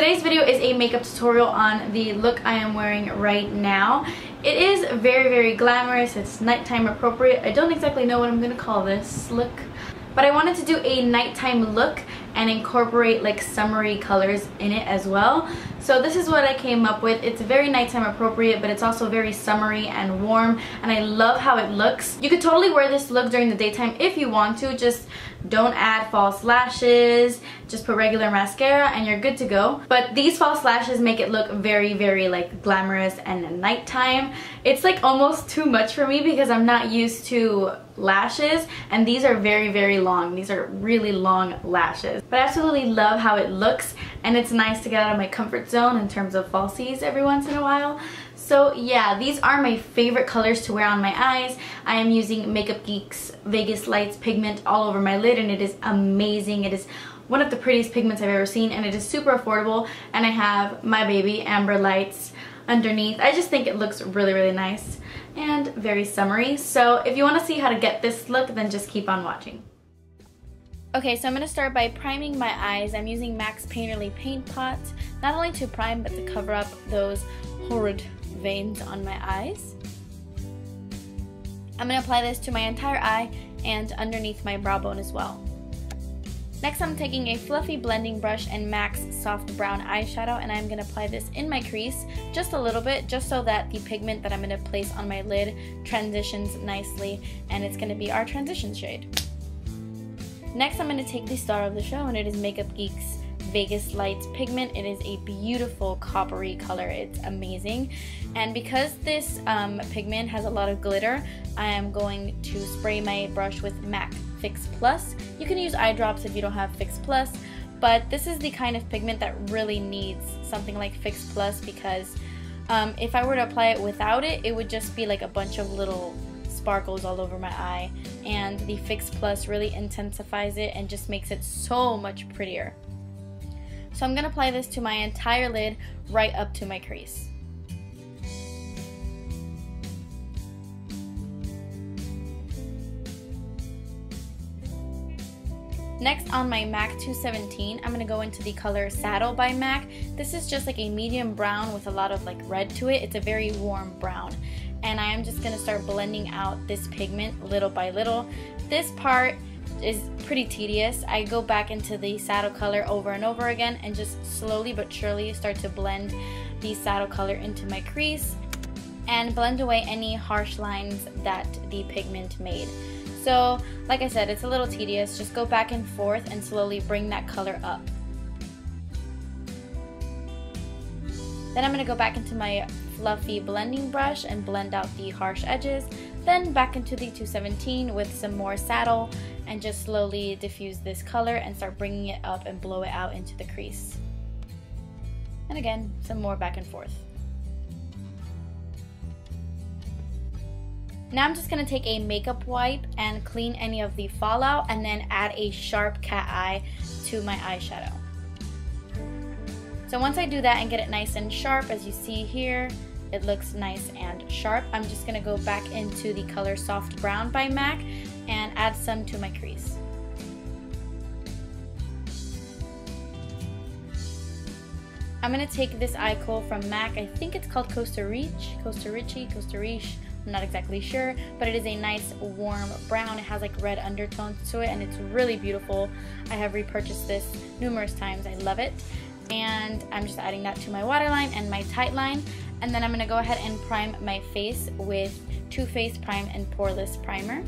Today's video is a makeup tutorial on the look I am wearing right now. It is very glamorous. It's nighttime appropriate. I don't exactly know what I'm gonna call this look, but I wanted to do a nighttime look and incorporate like summery colors in it as well. So this is what I came up with. It's very nighttime appropriate, but it's also very summery and warm, and I love how it looks. You could totally wear this look during the daytime if you want to. Just don't add false lashes, just put regular mascara and you're good to go. But these false lashes make it look very like glamorous and nighttime. It's like almost too much for me because I'm not used to lashes, and these are very long. These are really long lashes. But I absolutely love how it looks, and it's nice to get out of my comfort zone in terms of falsies every once in a while. So yeah, these are my favorite colors to wear on my eyes. I am using MakeupGeek's Vegas Lights Pigment all over my lid, and it is amazing. It is one of the prettiest pigments I've ever seen, and it is super affordable. And I have my baby Amber Lights underneath. I just think it looks really nice and very summery. So if you want to see how to get this look, then just keep on watching. Okay, so I'm going to start by priming my eyes. I'm using MAC's Painterly Paint Pot, not only to prime, but to cover up those horrid veins on my eyes. I'm going to apply this to my entire eye and underneath my brow bone as well. Next, I'm taking a fluffy blending brush and MAC's Soft Brown Eyeshadow, and I'm going to apply this in my crease just a little bit, just so that the pigment that I'm going to place on my lid transitions nicely, and it's going to be our transition shade. Next, I'm going to take the star of the show, and it is MakeupGeek's Vegas Lights Pigment. It is a beautiful coppery color. It's amazing. And because this pigment has a lot of glitter, I am going to spray my brush with MAC Fix Plus. You can use eye drops if you don't have Fix Plus, but this is the kind of pigment that really needs something like Fix Plus, because if I were to apply it without it, it would just be like a bunch of little sparkles all over my eye, and the Fix Plus really intensifies it and just makes it so much prettier. So I'm going to apply this to my entire lid right up to my crease. Next, on my MAC 217, I'm going to go into the color Saddle by MAC. This is just like a medium brown with a lot of like red to it. It's a very warm brown. And I am just going to start blending out this pigment little by little. This part is pretty tedious. I go back into the saddle color over and over again and just slowly but surely start to blend the saddle color into my crease and blend away any harsh lines that the pigment made. So like I said, it's a little tedious. Just go back and forth and slowly bring that color up. Then I'm going to go back into my fluffy blending brush and blend out the harsh edges. Then back into the 217 with some more saddle and just slowly diffuse this color and start bringing it up and blow it out into the crease. And again, some more back and forth. Now I'm just going to take a makeup wipe and clean any of the fallout, and then add a sharp cat eye to my eyeshadow. So once I do that and get it nice and sharp, as you see here, it looks nice and sharp, I'm just going to go back into the color Soft Brown by MAC and add some to my crease. I'm going to take this eye kohl from MAC. I think it's called Costa Riche. I'm not exactly sure, but it is a nice warm brown. It has like red undertones to it, and it's really beautiful. I have repurchased this numerous times. I love it. And I'm just adding that to my waterline and my tight line. And then I'm going to go ahead and prime my face with Too Faced Prime and Poreless Primer.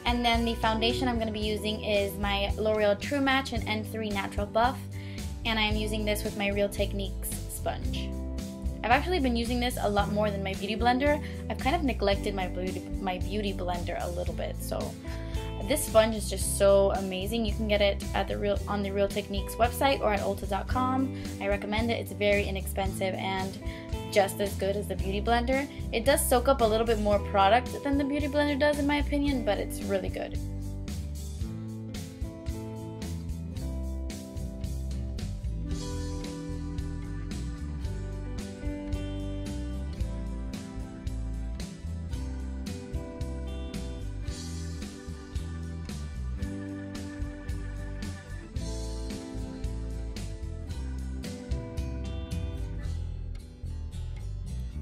And then the foundation I'm going to be using is my L'Oreal True Match and N3 Natural Buff. And I am using this with my Real Techniques sponge. I've actually been using this a lot more than my beauty blender. I've kind of neglected my beauty blender a little bit. So this sponge is just so amazing. You can get it at on the Real Techniques website or at Ulta.com. I recommend it. It's very inexpensive and just as good as the beauty blender. It does soak up a little bit more product than the beauty blender does in my opinion, but it's really good.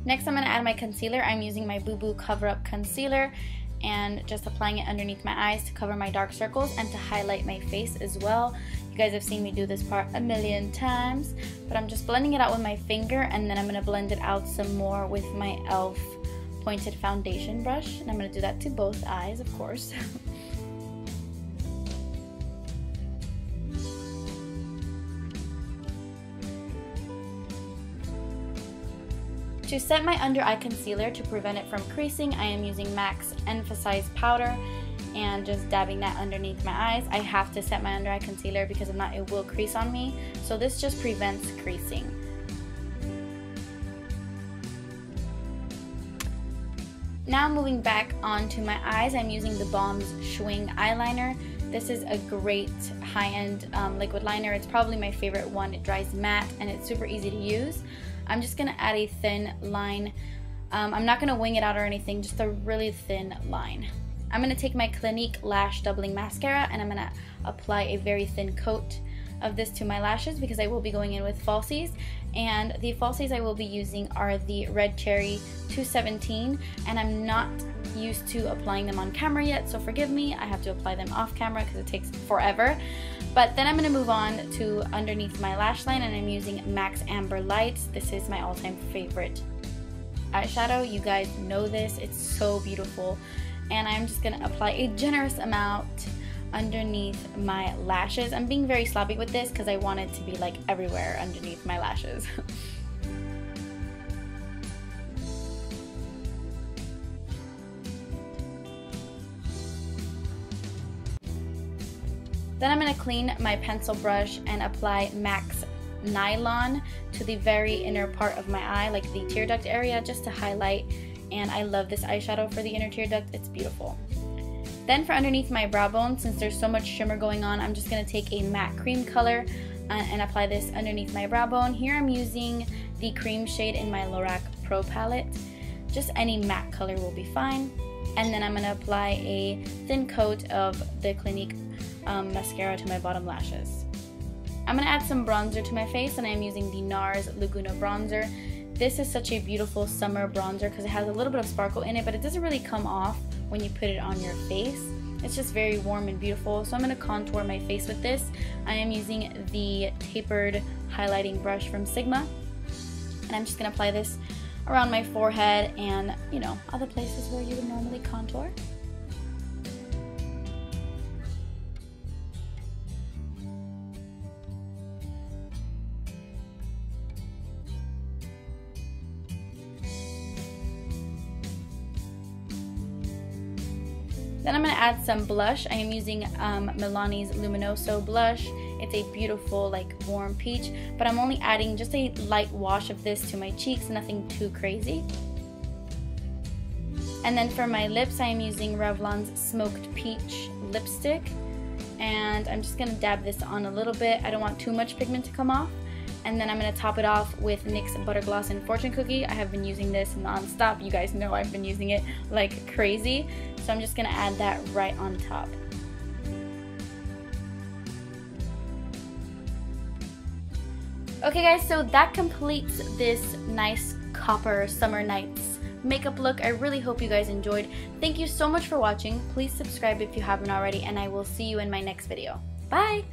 Next, I'm going to add my concealer. I'm using my Boo Boo Cover Up Concealer and just applying it underneath my eyes to cover my dark circles and to highlight my face as well. You guys have seen me do this part a million times, but I'm just blending it out with my finger, and then I'm going to blend it out some more with my e.l.f. pointed foundation brush, and I'm going to do that to both eyes, of course. To set my under eye concealer to prevent it from creasing, I am using MAC's Emphasize Powder and just dabbing that underneath my eyes. I have to set my under eye concealer because if not, it will crease on me. So this just prevents creasing. Now moving back onto my eyes, I'm using the Balm's Schwing eyeliner. This is a great high-end liquid liner. It's probably my favorite one. It dries matte and it's super easy to use. I'm just going to add a thin line. I'm not going to wing it out or anything, just a really thin line. I'm going to take my Clinique Lash Doubling Mascara and I'm going to apply a very thin coat of this to my lashes because I will be going in with falsies. And the falsies I will be using are the Red Cherry 217, and I'm not used to applying them on camera yet, so forgive me. I have to apply them off camera because it takes forever. But then I'm going to move on to underneath my lash line, and I'm using MAC's Amber Lights. This is my all-time favorite eyeshadow. You guys know this. It's so beautiful. And I'm just going to apply a generous amount underneath my lashes. I'm being very sloppy with this because I want it to be like everywhere underneath my lashes. Then I'm going to clean my pencil brush and apply MAC's Nylon to the very inner part of my eye, like the tear duct area, just to highlight. And I love this eyeshadow for the inner tear duct. It's beautiful. Then for underneath my brow bone, since there's so much shimmer going on, I'm just going to take a matte cream color and apply this underneath my brow bone. Here I'm using the cream shade in my Lorac Pro palette. Just any matte color will be fine. And then I'm going to apply a thin coat of the Clinique mascara to my bottom lashes. I'm going to add some bronzer to my face, and I'm using the NARS Laguna bronzer. This is such a beautiful summer bronzer because it has a little bit of sparkle in it, but it doesn't really come off when you put it on your face. It's just very warm and beautiful. So I'm going to contour my face with this. I am using the tapered highlighting brush from Sigma, and I'm just going to apply this around my forehead and, you know, other places where you would normally contour. Then I'm going to add some blush. I am using Milani's Luminoso blush. It's a beautiful, like, warm peach, but I'm only adding just a light wash of this to my cheeks, nothing too crazy. And then for my lips, I am using Revlon's Smoked Peach lipstick, and I'm just going to dab this on a little bit. I don't want too much pigment to come off. And then I'm going to top it off with NYX Butter Gloss and Fortune Cookie. I have been using this non-stop. You guys know I've been using it like crazy. So I'm just going to add that right on top. Okay guys, so that completes this nice copper summer nights makeup look. I really hope you guys enjoyed. Thank you so much for watching. Please subscribe if you haven't already, and I will see you in my next video. Bye!